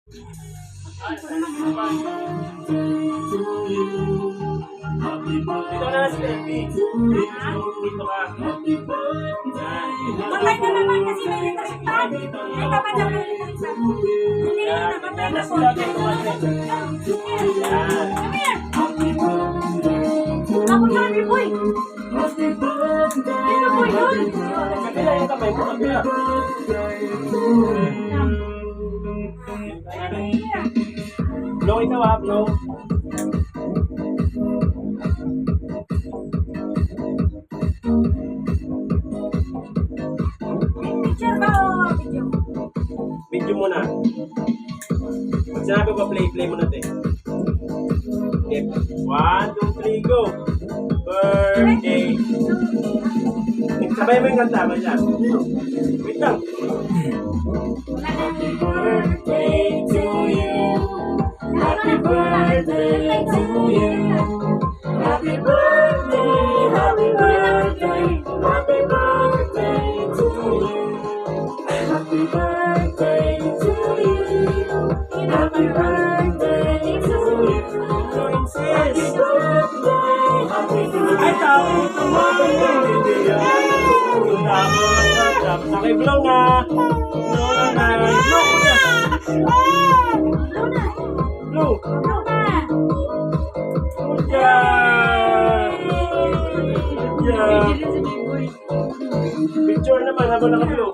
Dito na si Baby. Dito ka. Patay na naman kasi may litrisan. May kapag na may litrisan. Hindi na napatay na po. Come here. Ako na, boy. Ito po yun. Kabila yung kamay mo, kabila. Blow ikaw ha, blow. Picture ba o video? Video muna. Pag sinabi ko play, play mo natin. Okay. 1, 2, 3, go! Birthday! Sabay mo yung kanta, ba siya? Wait lang. Happy birthday to you. Happy birthday to you. Happy birthday, happy birthday, happy birthday to you. Happy birthday to you. Happy birthday to you. Happy birthday, happy birthday. Ay, tao! Tapos nakiblow na! Blow na! Blow ko na! Blow! Yan! Yan! Picture naman habang nakablow.